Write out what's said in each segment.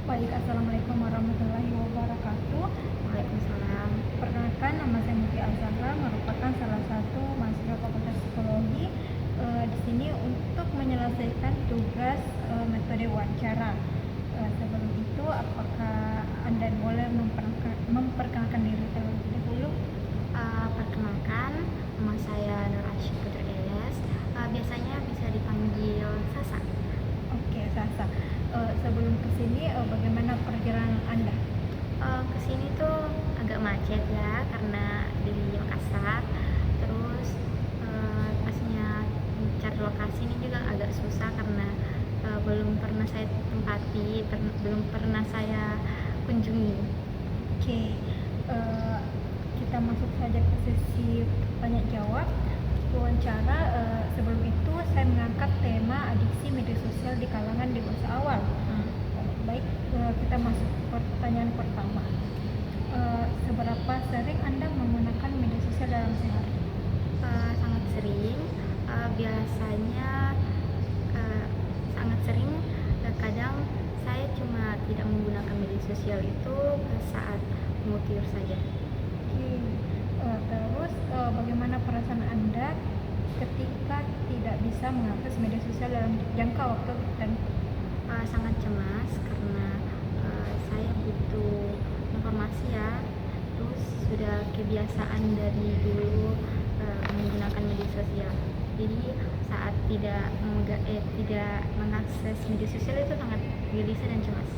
Baik, Assalamualaikum warahmatullahi wabarakatuh. Waalaikumsalam. Perkenalkan, nama saya Mutia Azhara, merupakan salah satu mahasiswa Fakultas Psikologi di sini untuk menyelesaikan tugas metode wawancara. Sebelum itu, apakah Anda boleh memperkenalkan diri terlebih dahulu? Perkenalkan, nama saya Nur Asyik Putri Ilyas. Biasanya bisa dipanggil Sasa. Oke, Sasa. Sebelum kesini, bagaimana perjalanan Anda? Kesini tuh agak macet ya, karena di Makassar. Terus pasnya cari lokasi ini juga agak susah karena belum pernah saya tempati, belum pernah saya kunjungi. Oke, kita masuk saja ke sesi tanya jawab wawancara. Sebelum itu saya mengangkat tema adiksi media sosial di kalangan dewasa awal. Baik, kita masuk ke pertanyaan pertama. Seberapa sering Anda menggunakan media sosial dalam sehari? Sangat sering. Biasanya sangat sering. Kadang saya cuma tidak menggunakan media sosial itu saat mau tidur saja. Oke, terus bagaimana perasaan Anda ketika tidak bisa mengakses media sosial dalam jangka waktu tertentu? Sangat cemas karena saya butuh informasi ya. Terus sudah kebiasaan dari dulu menggunakan media sosial. Jadi saat tidak mengakses media sosial itu sangat gelisah dan cemas.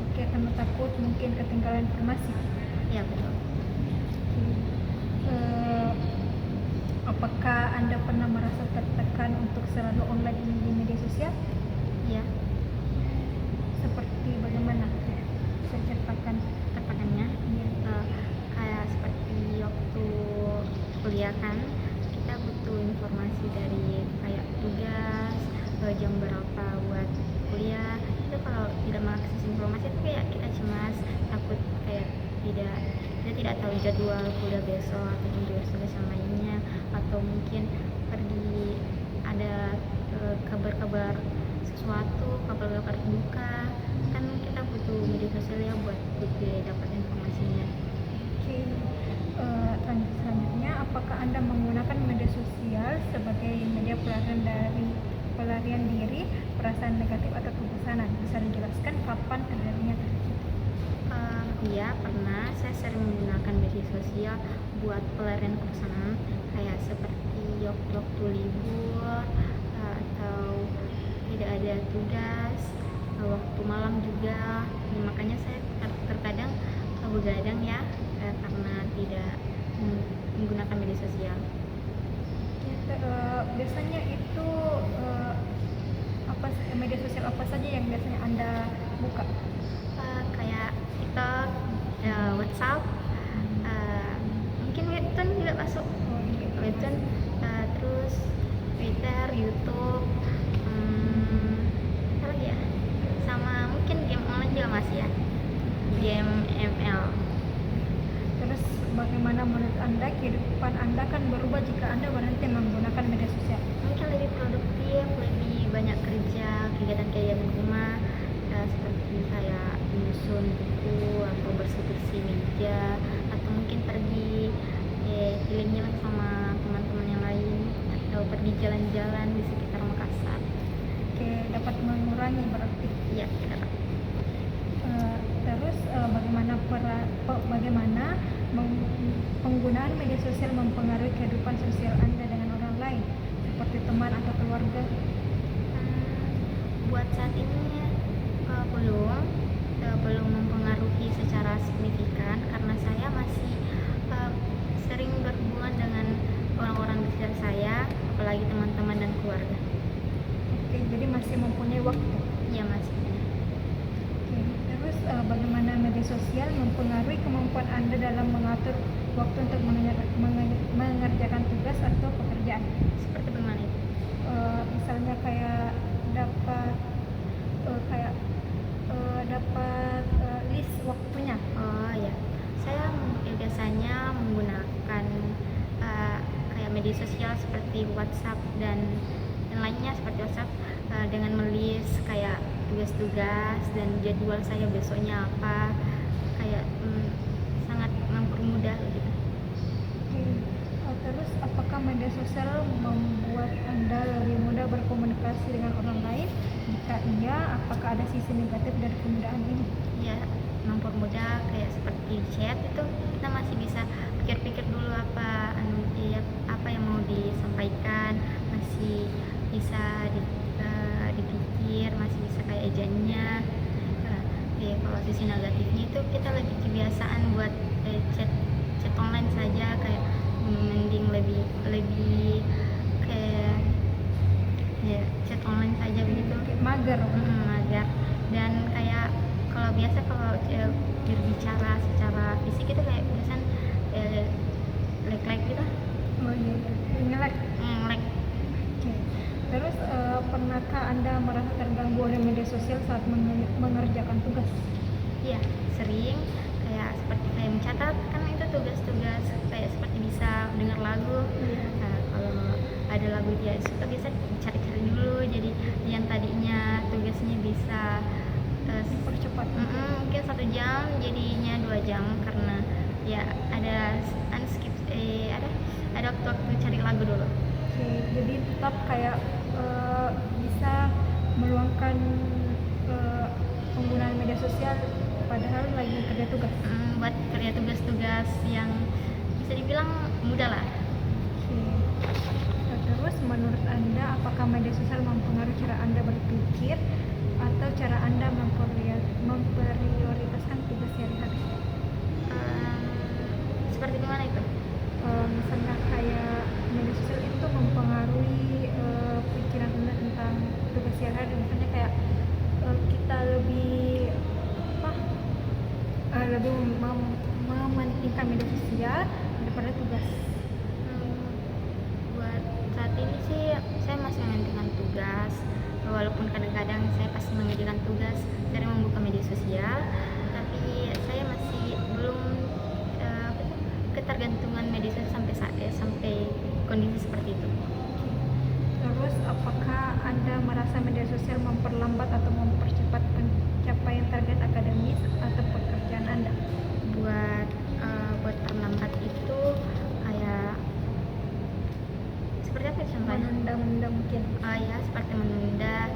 Oke, karena takut mungkin ketinggalan informasi. Ya betul. Apakah Anda pernah merasa tertekan untuk selalu online di media sosial? Ya, Seperti bagaimana? Bisa ceritakan? tekanannya Iya. kayak seperti waktu kuliah kan, kita butuh informasi dari kayak tugas, jam berapa buat kuliah. Itu kalau tidak mengakses informasi itu kayak kita cemas, takut kayak kita tidak tahu jadwal kuliah besok atau tugas-tugas yang lainnya, atau mungkin pergi ada kabar-kabar sesuatu, kabar-kabar duka, kan kita butuh media sosial ya buat dapat informasinya. Oke, selanjutnya, apakah Anda menggunakan media sosial sebagai media pelarian diri, perasaan negatif atau kebosanan? Bisa dijelaskan kapan terjadinya? Iya, pernah saya sering menggunakan media sosial buat pelarian kebosanan, kayak seperti waktu libur atau tidak ada tugas, waktu malam juga. Makanya saya terkadang begadang ya, karena tidak menggunakan media sosial. Biasanya itu media sosial apa saja yang biasanya Anda buka? Kayak TikTok, WhatsApp, mungkin Webtoon juga masuk. Webtoon, terus Twitter, YouTube, apa lagi ya? Sama mungkin game online juga masih ya, game ML. Terus bagaimana menurut Anda kehidupan Anda akan berubah jika Anda berhenti menggunakan media sosial? Mungkin lebih produktif, lebih banyak kerja, kegiatan-kegiatan rumah, seperti kayak menyusun buku atau bersih-bersih meja, atau mungkin pergi healing sama teman-teman yang lain, atau pergi jalan-jalan di sekitar Makassar. Oke, dapat mengurangi berarti. Iya, benar. Terus bagaimana penggunaan media sosial mempengaruhi kehidupan sosial Anda dengan orang lain, seperti teman atau keluarga? Buat saat ini belum mempengaruhi secara signifikan karena saya masih sering berhubungan dengan orang-orang di sekitar saya, apalagi teman-teman dan keluarga. Oke, jadi masih mempunyai waktu. Iya masih. Oke, terus bagaimana media sosial mempengaruhi kemampuan Anda dalam mengatur waktu untuk mengerjakan tugas atau pekerjaan? Seperti bagaimana itu? Misalnya kayak dapat list waktunya. Oh ya, saya biasanya menggunakan kayak media sosial seperti WhatsApp dan lainnya seperti WhatsApp dengan menulis kayak tugas-tugas dan jadwal saya besoknya apa, kayak sangat mempermudah gitu. Oke. Terus apakah media sosial membuat Anda lebih mudah berkomunikasi dengan orang lain? Jika iya, apakah ada sisi negatif dari kemudahan ini? Ya, mempermudah kayak seperti chat itu kita masih bisa pikir-pikir dulu apa yang mau disampaikan, masih bisa dipikir, masih bisa kayak ejanya. Kalau sisi negatifnya itu kita lebih kebiasaan buat chat online saja, kayak mending lebih kayak ya chat online saja begitu. Kayak mager. Mager. Dan kayak kalau biasa berbicara secara fisik itu kayak biasanya like gitu. Oh iya, nge-lag. Like. Oke. Terus pernahkah Anda merasa terganggu oleh media sosial saat mengerjakan tugas? Iya, sering kayak seperti mencatat, kan itu tugas-tugas kayak seperti bisa dengar lagu. Nah, kalau ada lagu dia suka bisa cari-cari dulu, jadi yang tadinya tugasnya bisa Percepat. mungkin 1 jam jadinya 2 jam karena ya ada unskip ada waktu cari lagu dulu. Oke, jadi tetap kayak bisa meluangkan penggunaan media sosial padahal lagi kerja tugas. Buat kerja tugas-tugas yang bisa dibilang mudah lah. Oke. Terus menurut Anda apakah media sosial mempengaruhi cara Anda berpikir atau cara Anda memprioritaskan tugas sehari-hari? Seperti gimana itu? Misalnya kayak media sosial itu mempengaruhi pikiran Anda tentang tugas sehari-hari, misalnya kayak kita lebih lebih mementingkan media sosial daripada tugas. Buat saat ini sih saya masih mementingkan tugas, walaupun kadang-kadang saya pasti mengerjakan tugas dari membuka media sosial, tapi saya masih belum ketergantungan media sosial sampai kondisi seperti itu. Terus apakah Anda merasa media sosial memperlambat atau mempercepat pencapaian target akademis atau pekerjaan Anda? Buat terlambat itu kayak seperti apa contohnya? Menunda mungkin. Ya seperti menunda,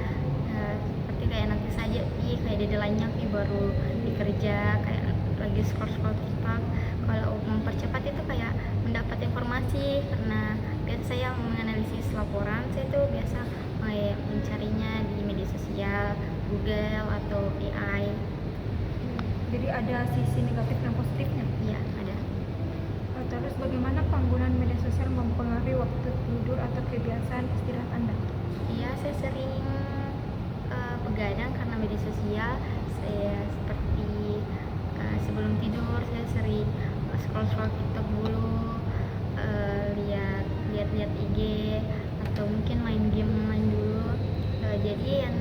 seperti kayak nanti saja kayak deadline-nya baru dikerja, kayak lagi scroll TikTok. Kalau mempercepat itu kayak mendapat informasi, karena biasa saya menganalisis laporan, saya itu biasa mencarinya di media sosial, Google atau AI. Jadi ada sisi negatif dan positifnya. Iya, ada. Terus bagaimana penggunaan media sosial mempengaruhi waktu tidur atau kebiasaan istirahat Anda? Iya, saya sering begadang karena media sosial. Saya seperti sebelum tidur saya sering scroll TikTok dulu, lihat IG atau mungkin main game online dulu. Jadi yang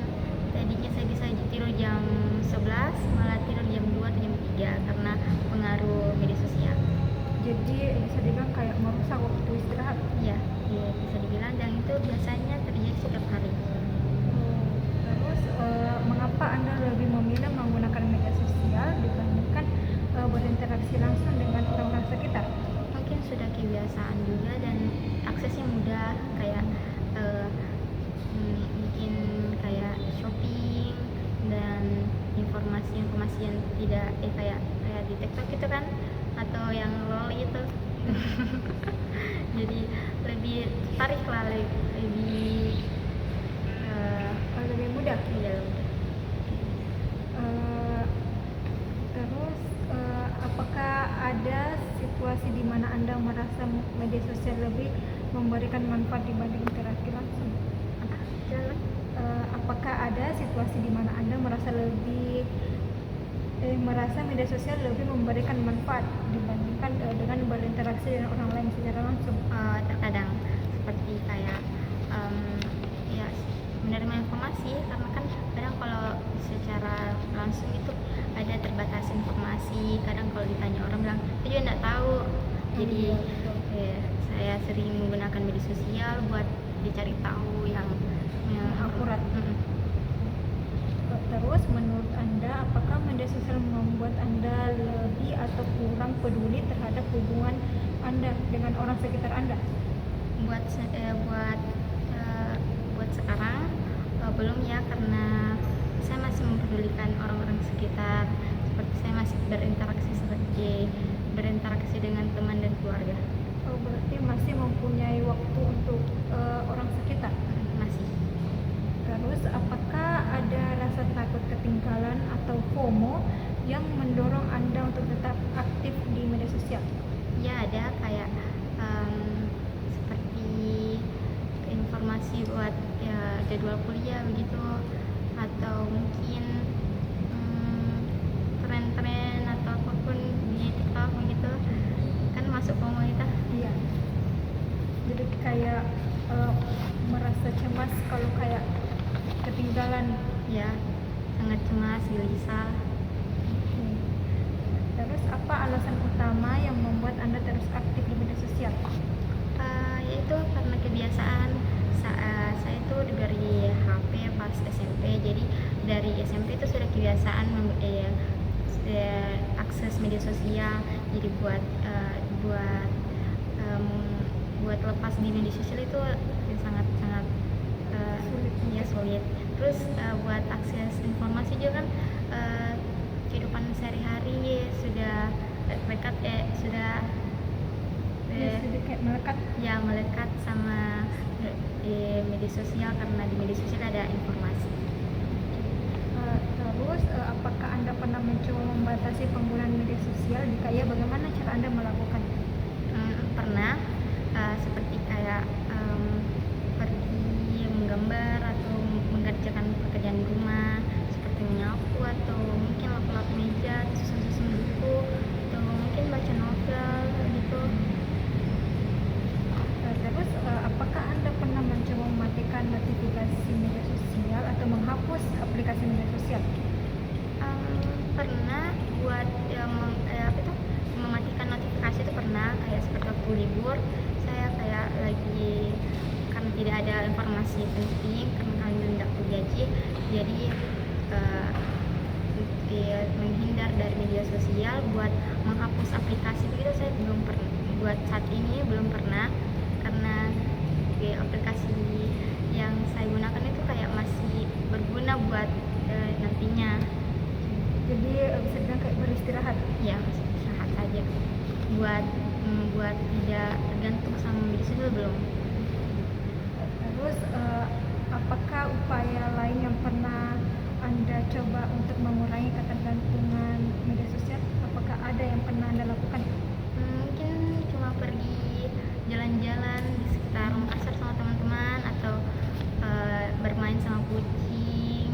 tadinya saya bisa tidur jam 11 malah tidur jam 2 atau jam 3 karena pengaruh media sosial. Jadi bisa dibilang kayak merusak waktu istirahat. Ya, bisa dibilang, dan itu biasanya terjadi setiap hari. Terus mengapa Anda lebih memilih menggunakan media sosial dibandingkan berinteraksi langsung dengan orang-orang sekitar? Mungkin sudah kebiasaan juga dan aksesnya mudah, kayak mungkin kayak shopping dan informasi yang tidak kayak di TikTok gitu kan, atau yang loli itu. Jadi lebih tertarik lah, Lebih mudah. iya, Terus apakah ada situasi di mana Anda merasa media sosial lebih memberikan manfaat dibanding interaksi langsung? Apakah ada situasi di mana Anda merasa media sosial lebih memberikan manfaat dibandingkan dengan berinteraksi dengan orang lain secara langsung? Terkadang seperti kayak ya menerima informasi, karena kan kadang kalau secara langsung itu ada terbatas informasi, kadang kalau ditanya orang bilang saya juga nggak tahu. Jadi saya sering menggunakan media sosial buat dicari tahu yang akurat. Terus menurut Anda, apakah media sosial membuat Anda lebih atau kurang peduli terhadap hubungan Anda dengan orang sekitar Anda? Buat buat sekarang belum ya, karena saya masih mempedulikan orang-orang sekitar, seperti saya masih berinteraksi dengan teman dan keluarga. Oh, berarti masih mempunyai waktu untuk orang sekitar. Masih. Terus apakah ada rasa takut ketinggalan atau FOMO yang mendorong Anda untuk tetap aktif di media sosial? Ya ada, kayak seperti informasi buat ya jadwal kuliah begitu, atau mungkin tren-tren atau apapun di TikTok begitu kan masuk FOMO kita. Iya. Jadi kayak merasa cemas kalau kayak ketinggalan. Ya, sangat cemas, gelisah. Terus apa alasan utama yang membuat Anda terus aktif di media sosial? Yaitu karena kebiasaan. Saya itu diberi HP pas SMP, jadi dari SMP itu sudah kebiasaan akses media sosial. Jadi buat lepas di media sosial itu sangat sulit. Terus buat akses informasi juga kan, kehidupan sehari-hari sudah dekat sudah Sedikit melekat. ya melekat sama media sosial, karena di media sosial ada informasi. Terus apakah Anda pernah mencoba membatasi penggunaan media sosial? Jika iya, bagaimana cara Anda melakukannya? Pernah, seperti kayak pergi menggambar atau mengerjakan pekerjaan rumah, seperti menyapu atau mungkin lap-lap meja, susun-susun buku, atau mungkin baca novel gitu. Terus apakah Anda pernah mencoba mematikan notifikasi media sosial atau menghapus aplikasi media sosial? Pernah buat mematikan notifikasi itu pernah, kayak seperti waktu libur saya kayak lagi, karena tidak ada informasi penting karena kami tidak gaji, jadi menghindar dari media sosial buat menghapus aplikasi begitu. Saya belum pernah, buat saat ini belum pernah, karena aplikasi yang saya gunakan itu kayak masih berguna buat nantinya. Jadi bisa dibilang kayak beristirahat. Ya, masih sehat saja, buat tidak tergantung sama media sosial belum. Terus apakah upaya lain yang pernah Anda coba untuk mengurangi ketergantungan media sosial? Apakah ada yang pernah Anda lakukan? Mungkin cuma pergi jalan-jalan di sekitar Makassar sama teman-teman, atau bermain sama kucing,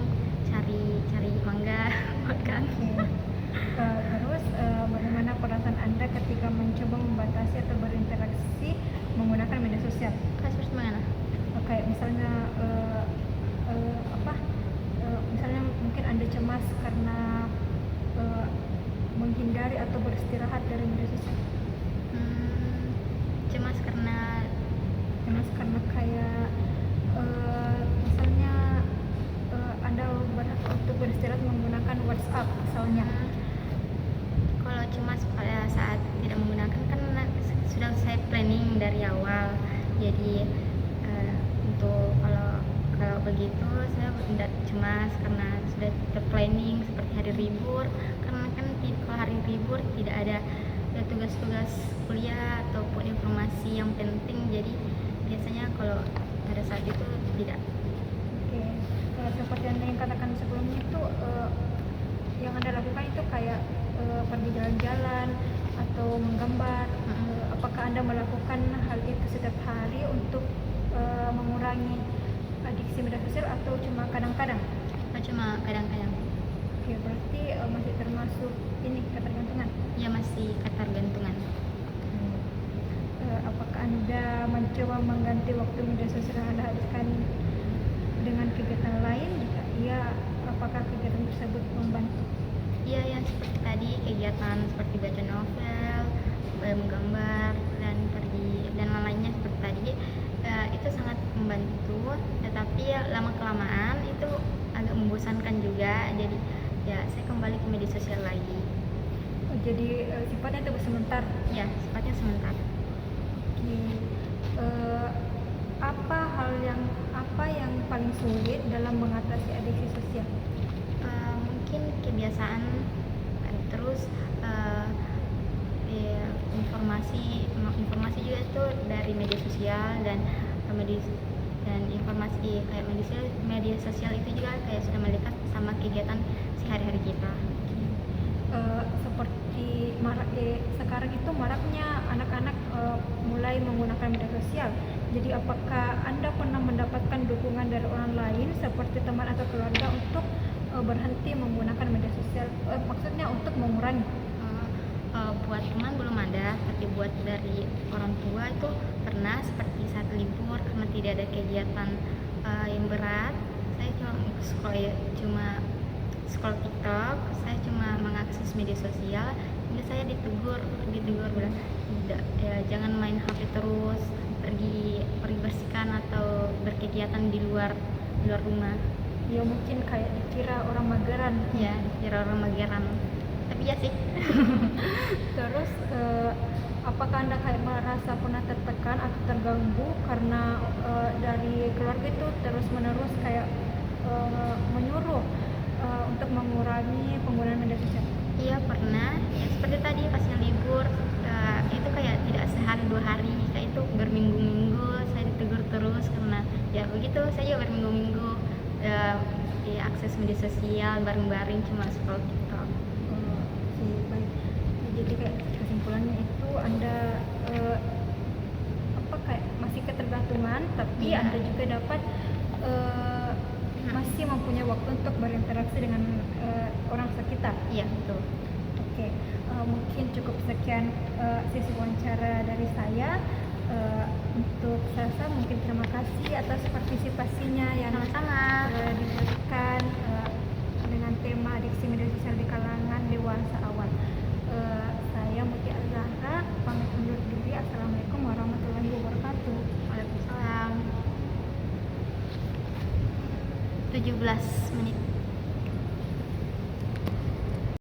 cari mangga makan. Terus bagaimana perasaan Anda ketika mencoba membatasi atau berinteraksi menggunakan media sosial? Kasus mana? Kayak misalnya misalnya mungkin Anda cemas karena menghindari atau beristirahat dari media sosial. Cemas karena Kayak misalnya Anda untuk beristirahat menggunakan WhatsApp misalnya. kalau cemas pada saat tidak menggunakan kan sudah saya planning dari awal, jadi untuk kalau begitu saya tidak cemas karena sudah terplanning seperti hari libur, karena kan kalau hari libur tidak ada tugas-tugas kuliah ataupun informasi yang penting, jadi biasanya kalau pada saat itu tidak. Oke. Seperti yang katakan sebelumnya itu yang Anda lakukan itu kayak pergi jalan-jalan atau menggambar. Apakah Anda melakukan hal itu setiap hari untuk mengurangi adiksi media sosial atau cuma kadang-kadang? Cuma kadang-kadang. Oke, berarti masih termasuk ini ketergantungan. Ya, masih ketergantungan. Apakah Anda mencoba mengganti waktu media sosial yang Anda habiskan dengan kegiatan lain? Jika iya, apakah kegiatan tersebut membantu? Iya, yang seperti tadi, kegiatan seperti baca novel, menggambar, dan pergi dan lainnya seperti tadi, itu sangat membantu. Tetapi ya lama kelamaan itu agak membosankan juga, jadi ya saya kembali ke media sosial lagi. Jadi sifatnya itu sebentar. Ya, sifatnya sebentar. Oke. Eh, apa yang paling sulit dalam mengatasi adiksi sosial? Mungkin kebiasaan, terus ya, informasi juga itu dari media sosial dan informasi kayak media sosial itu juga kayak sudah melekat sama kegiatan sehari-hari kita. Seperti sekarang itu maraknya anak-anak mulai menggunakan media sosial. Jadi apakah Anda pernah mendapatkan dukungan dari orang lain seperti teman atau keluarga untuk berhenti menggunakan media sosial? Maksudnya untuk mengurangi. Buat teman belum ada, tapi buat dari orang tua itu pernah, seperti saat libur karena tidak ada kegiatan yang berat, saya cuma scroll TikTok, saya cuma mengakses media sosial, hingga saya ditegur bilang jangan main HP terus, pergi bersihkan atau berkegiatan di luar rumah. Ya mungkin kayak dikira orang mageran. Ya, dikira orang mageran. Tapi ya sih. Terus apakah Anda kayak merasa pernah tertekan atau terganggu karena dari keluarga itu terus-menerus kayak menyuruh untuk mengurangi penggunaan media sosial? Iya, pernah. Ya seperti tadi pasnya libur, itu kayak tidak sehari 2 hari, kayak itu berminggu-minggu saya ditegur terus karena ya begitu, saya juga berminggu-minggu di akses media sosial bareng-bareng cuma scroll TikTok. Baik. Jadi kayak kesimpulannya itu Anda kayak masih ketergantungan, tapi Iya. Anda juga dapat masih mempunyai waktu untuk berinteraksi dengan orang sekitar. Iya, betul. Oke, mungkin cukup sekian sesi wawancara dari saya. Untuk Sasa mungkin terima kasih atas partisipasinya yang Sama-sama. diberikan dengan tema adiksi media sosial di kalangan dewasa awal. Saya Mutia Azahra pamit undur diri. Assalamualaikum warahmatullahi wabarakatuh. Waalaikumsalam. 17 menit.